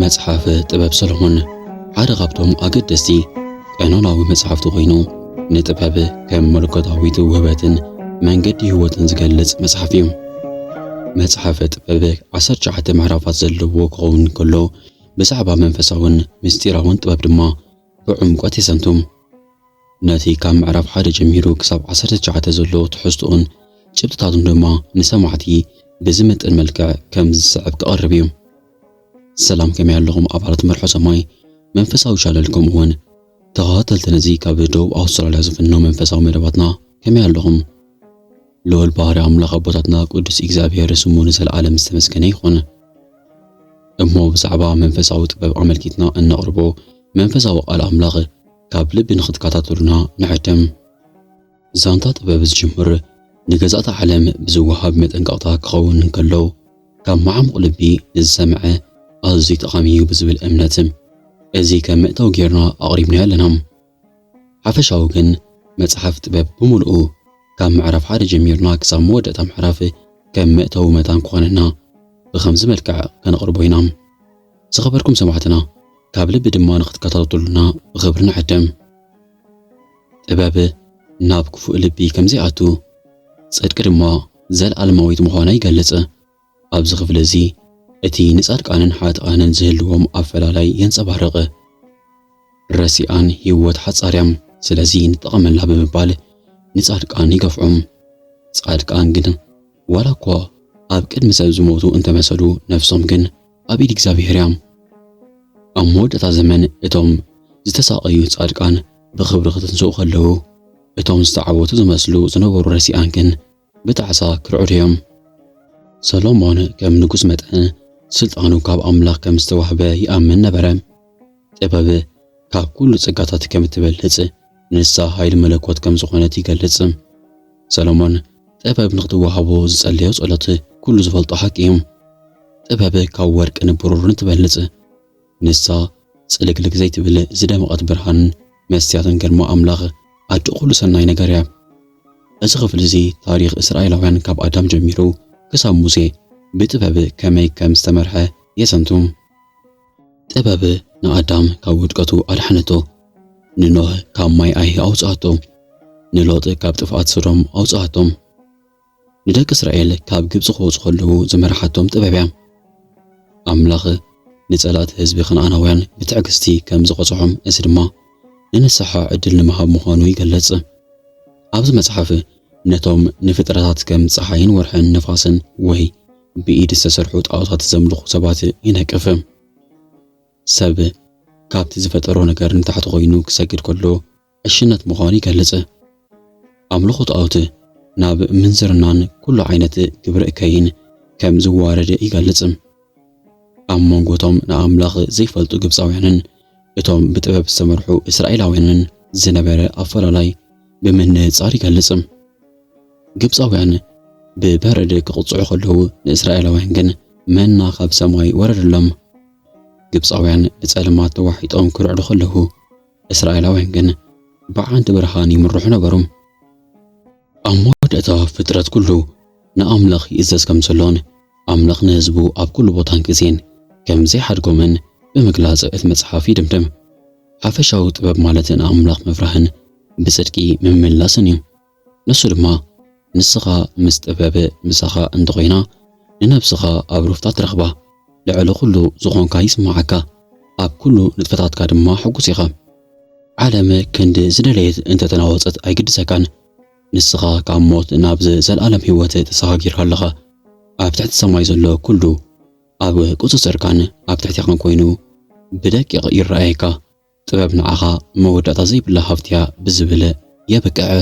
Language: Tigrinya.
መጽሐፍ ጥበብ ሰሎሞን ሓደ ካብቶም ኣገደስቲ ቀኖናዊ መጽሓፍቲ ኮይኑ ንጥበብ ከም መለኮታዊት ውህበትን መንገዲ ህይወትን ዝገልጽ መጽሓፍ እዩ። መጽሓፍ ጥበብ 19 ምዕራፋት ዘለዎ ክኸውን ከሎ ብዛዕባ መንፈሳውን ምስጢራውን ጥበብ ድማ ብዕምቆት የሰንቱም። ነቲ ካብ ምዕራፍ 1 ጀሚሩ ክሳብ 19 ዘሎ ትሕዝቶን ጭብጥታቱን ድማ ንሰማዕቲ ብዝምጥን መልክዕ ከም ዝስዕብ ክቐርብ እዩ። ሰላም ከመይ ኣለኹም ኣባላት መርሖ ሰማይ መንፈሳዊ ቻነልኩም እውን ተኸታተልቲ ነዚ ካብ ደቡብ ኣውስትራልያ ዝፍኖ መንፈሳዊ መደባትና ከመይ ኣለኹም? ልዑል ባህሪ ኣምላኽ ኣቦታትና ቅዱስ እግዚኣብሔር ስሙ ንዘለዓለም ዝተመስገነ ይኹን። እሞ ብዛዕባ መንፈሳዊ ጥበብ ኣመልኪትና እነቕርቦ መንፈሳዊ ቃል ኣምላኽ ካብ ልቢ ንኽትከታተሉና ንዕድም። ዛንታ ጥበብ ዝጅምር ንገዛእቲ ዓለም ብዝወሃብ መጠንቀቕታ ክኸውን እንከሎ ካብ ማዕሙቕ ልቢ ንዝሰምዐ ኣዝዩ ጠቓሚ እዩ ብዝብል እምነት እዚ ከም መእተዊ ጌርና ኣቕሪብና ኣለና። ሓፈሻዊ ግን መጽሓፍ ጥበብ ብምልኡ ካብ ምዕራፍ 1 ጀሚርና ክሳብ መወዳእታ ምዕራፍ ከም መእተዊ መታን ክኾነና ብኸምዚ መልክዕ ከነቕርቦ ኢና። ዝኸበርኩም ሰማዕትና ካብ ልቢ ድማ ንኽትከታተሉና ብኽብሪ ንዕድም። ጥበብ ናብ ክፉእ ልቢ ከምዘይኣቱ ጽድቂ ድማ ዘለኣለማዊት ምዃና ይገልጽ። ኣብዚ ክፍሊ እዚ እቲ ንጻድቃንን ሓጥኣንን ዝህልዎም ኣፈላላይ የንጸባርቕ። ረሲኣን ህይወት ሓጻርያም ስለዚ ንጠቐመላ ብምባል ንጻድቃን ይገፍዖም። ጻድቃን ግን ዋላ እኳ ኣብ ቅድሚ ሰብ ዝሞቱ እንተመሰሉ ነፍሶም ግን ኣብ ኢድ እግዚኣብሔር እያ። ኣብ መወዳእታ ዘመን እቶም ዝተሳቐዩ ጻድቃን ብኽብሪ ክትንስኡ ከለዉ እቶም ዝተዓወቱ ዝመስሉ ዝነበሩ ረሲኣን ግን ብጣዕሳ ክርዑዱ እዮም። ሰሎሞን ከም ንጉስ መጠን ስልጣኑ ካብ ኣምላኽ ከም ዝተዋህበ ይኣምን ነበረ። ጥበብ ካብ ኩሉ ጸጋታት ከም እትበልጽ ንሳ ኃይል መለኮት ከም ዝኾነት ይገልጽ። ሰሎሞን ጥበብ ንኽትወሃቦ ዝጸለዮ ጸሎት ኩሉ ዝፈልጦ ሓቂ እዩ። ጥበብ ካብ ወርቅን ብሩርን ትበልጽ። ንሳ ጽልግልግ ዘይትብል ዝደመቐት ብርሃንን መስትያትን ግርማ ኣምላኽ ኣዲ ኩሉ ሰናይ ነገር እያ። እዚ ክፍሊ እዚ ታሪኽ እስራኤላውያን ካብ ኣዳም ጀሚሩ ክሳብ ሙሴ ብጥበብ ከመይ ከም ዝተመርሐ የሰንቱ። ጥበብ ንኣዳም ካብ ውድቀቱ ኣድሓነቶ፣ ንኖህ ካብ ማይ ኣይሂ ኣውፅኣቶ፣ ንሎጥ ካብ ጥፍኣት ሶዶም ኣውፅኣቶም፣ ንደቂ እስራኤል ካብ ግብፂ ክወፁ ከለዉ ዝመርሓቶም ጥበብ እያ። ኣምላኽ ንጸላእቲ ህዝቢ ከነዓናውያን ብትዕግስቲ ከም ዝቆፅሖም እዚ ድማ ንንስሓ ዕድል ንምሃብ ምዃኑ ይገለጽ። ኣብዚ መጽሓፍ ነቶም ንፍጥረታት ከም ፀሓይን ወርሕን ነፋስን ወይ ብኢድ ዝተሰርሑ ጣዖታት ዘምልኹ ሰባት ይነቅፍ። ሰብ ካብቲ ዝፈጠሮ ነገር ንታሕቲ ኮይኑ ክሰግድ ከሎ ዕሽነት ምዃኑ ይገልጽ። ኣምልኾ ጣዖት ናብ ምንዝርናን ኩሉ ዓይነት ግብሪ እከይን ከም ዝዋረደ ይገልጽ። ኣብ መንጎቶም ንኣምላኽ ዘይፈልጡ ግብፃውያንን እቶም ብጥበብ ዝተመርሑ እስራኤላውያንን ዝነበረ ኣፈላላይ ብምንጻር ይገልጽ። ግብፃውያን ብበረድ ክቕፅዑ ከለዉ ንእስራኤላውያን ግን መና ካብ ሰማይ ወረደሎም። ግብፃውያን ብጸልማት ተዋሒጦም ክርዕዱ ከለዉ እስራኤላውያን ግን ብዓንዲ ብርሃን ይምርሑ ነበሩ። ኣብ መወዳእታ ፍጥረት ኩሉ ንኣምላኽ ይእዘዝ ከም ዘሎን ኣምላኽ ንህዝቡ ኣብ ኩሉ ቦታን ግዜን ከም ዘይሓድጎምን ብምግላጽ እቲ መጽሓፍ ይድምድም። ሓፈሻዊ ጥበብ ማለት ንኣምላኽ ምፍራህን ብጽድቂ ምምላስን እዩ። ንሱ ድማ ንስኻ ምስ ጥበብ ምሳኻ እንተኾይና ንነብስኻ ኣብ ሩፍታት ረኽባ፣ ልዕሊ ኩሉ ዝኾንካ ይስማዓካ፣ ኣብ ኩሉ ንጥፈታትካ ድማ ሕጉስ ኢኻ። ዓለም ክንዲ ዝደለየት እንተተናወፀት ኣይግድሰካን። ንስኻ ካብ ሞት ናብ ዘለኣለም ህይወት ተሰጋጊርካ ኣለኻ። ኣብ ትሕቲ ሰማይ ዘሎ ኩሉ ኣብ ቁፅፅርካን ኣብ ትሕቲኻን ኮይኑ ብደቂቕ ይረኣየካ። ጥበብ ንዓኻ መወዳእታ ዘይብላ ሃብትያ ብዝብል የበቅዕ።